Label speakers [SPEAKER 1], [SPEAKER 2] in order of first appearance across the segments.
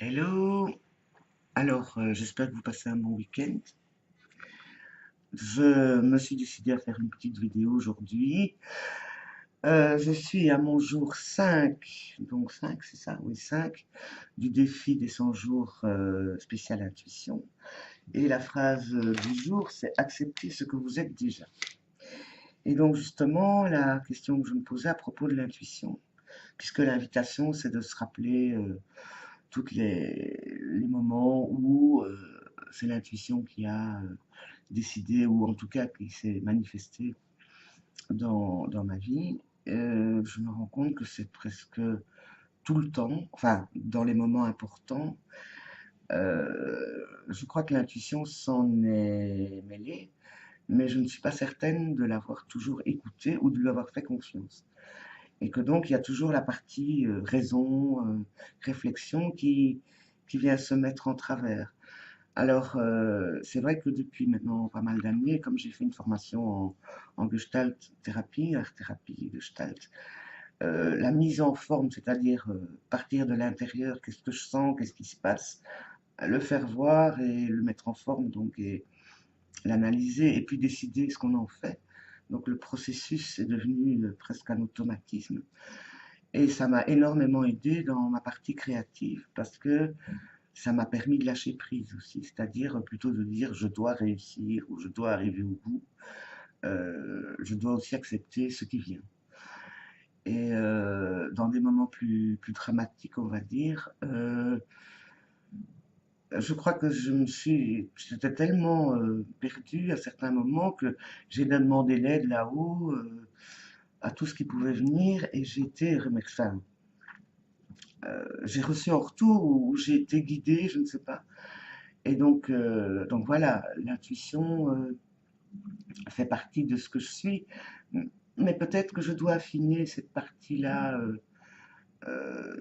[SPEAKER 1] Hello! Alors, j'espère que vous passez un bon week-end. Je me suis décidé à faire une petite vidéo aujourd'hui. Je suis à mon jour 5, donc 5, c'est ça? Oui, 5, du défi des 100 jours spécial intuition. Et la phrase du jour, c'est accepter ce que vous êtes déjà. Et donc, justement, la question que je me posais à propos de l'intuition, puisque l'invitation, c'est de se rappeler tous les moments où c'est l'intuition qui a décidé, ou en tout cas qui s'est manifestée dans ma vie. Je me rends compte que c'est presque tout le temps, enfin dans les moments importants. Je crois que l'intuition s'en est mêlée, mais je ne suis pas certaine de l'avoir toujours écoutée ou de lui avoir fait confiance. Et que donc il y a toujours la partie raison, réflexion qui vient se mettre en travers. Alors, c'est vrai que depuis maintenant pas mal d'années, comme j'ai fait une formation en Gestalt thérapie, art thérapie Gestalt, la mise en forme, c'est-à-dire partir de l'intérieur, qu'est-ce que je sens, qu'est-ce qui se passe, le faire voir et le mettre en forme, donc, et l'analyser, et puis décider ce qu'on en fait. Donc le processus est devenu presque un automatisme. Et ça m'a énormément aidé dans ma partie créative, parce que ça m'a permis de lâcher prise aussi, c'est-à-dire plutôt de dire je dois réussir ou je dois arriver au bout, je dois aussi accepter ce qui vient. Et dans des moments plus dramatiques, on va dire, je crois que j'étais tellement perdue à certains moments que j'ai demandé l'aide là-haut à tout ce qui pouvait venir et j'ai été, enfin, j'ai reçu en retour ou j'ai été guidée, je ne sais pas. Et donc voilà, l'intuition fait partie de ce que je suis, mais peut-être que je dois affiner cette partie-là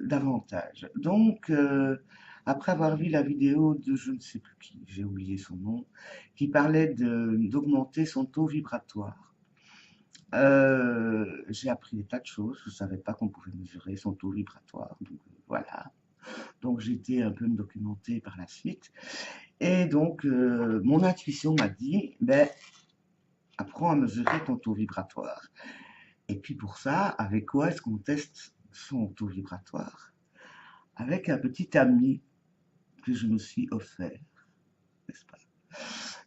[SPEAKER 1] davantage. Donc, après avoir vu la vidéo de je ne sais plus qui, j'ai oublié son nom, qui parlait d'augmenter son taux vibratoire, j'ai appris des tas de choses. Je ne savais pas qu'on pouvait mesurer son taux vibratoire. Donc, voilà. Donc, j'ai été un peu me documenter par la suite. Et donc, mon intuition m'a dit, ben, apprends à mesurer ton taux vibratoire. Et puis pour ça, avec quoi est-ce qu'on teste son taux vibratoire? Avec un petit ami que je me suis offert, n'est-ce pas?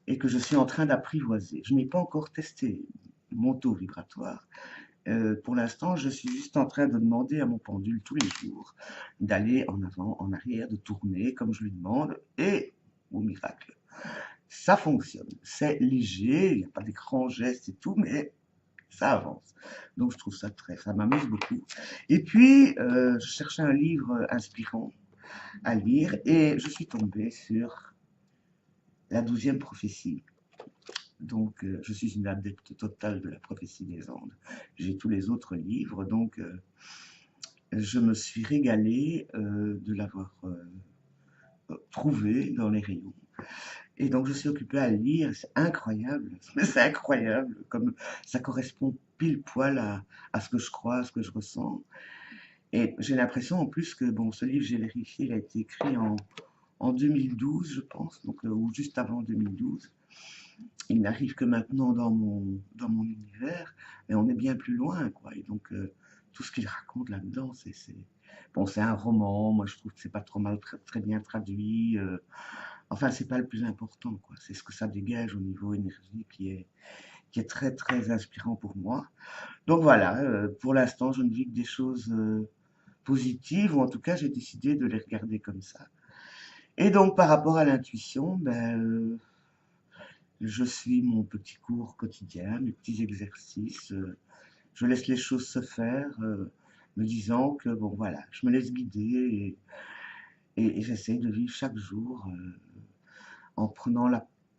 [SPEAKER 1] Et que je suis en train d'apprivoiser. Je n'ai pas encore testé mon taux vibratoire. Pour l'instant, je suis juste en train de demander à mon pendule tous les jours d'aller en avant, en arrière, de tourner comme je lui demande, et au miracle, ça fonctionne. C'est léger, il n'y a pas des grands gestes et tout, mais ça avance. Donc je trouve ça m'amuse beaucoup. Et puis, je cherchais un livre inspirant à lire et je suis tombée sur la 12e prophétie. Donc, je suis une adepte totale de la prophétie des Andes. J'ai tous les autres livres, donc je me suis régalée de l'avoir trouvé dans les rayons. Et donc, je suis occupée à le lire. C'est incroyable. C'est incroyable. Comme ça correspond pile poil à ce que je crois, à ce que je ressens. Et j'ai l'impression en plus que, bon, ce livre, j'ai vérifié, il a été écrit en 2012, je pense, donc, ou juste avant 2012. Il n'arrive que maintenant dans mon univers, et on est bien plus loin, quoi. Et donc, tout ce qu'il raconte là-dedans, bon, c'est un roman. Moi, je trouve que c'est pas trop mal, très bien traduit. Enfin, c'est pas le plus important, quoi. C'est ce que ça dégage au niveau énergie qui est très, très inspirant pour moi. Donc voilà, pour l'instant, je ne vis que des choses positives, ou en tout cas, j'ai décidé de les regarder comme ça. Et donc, par rapport à l'intuition, ben, je suis mon petit cours quotidien, mes petits exercices. Je laisse les choses se faire, me disant que, bon, voilà, je me laisse guider et j'essaye de vivre chaque jour en prenant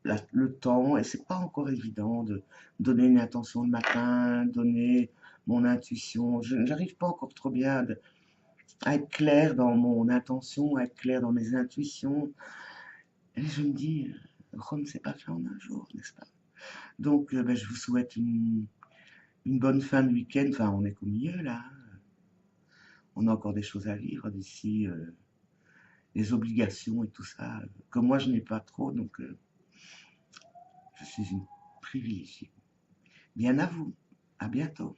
[SPEAKER 1] le temps. Et c'est pas encore évident de donner une intention le matin, donner mon intuition. Je n'arrive pas encore trop bien à être clair dans mon intention, à être clair dans mes intuitions. Et je me dis, Rome, c'est pas fait en un jour, n'est-ce pas? Donc, ben, je vous souhaite une bonne fin de week-end. Enfin, on est qu'au milieu là. On a encore des choses à vivre d'ici les obligations et tout ça, que moi je n'ai pas trop, donc je suis une privilégiée. Bien à vous, à bientôt.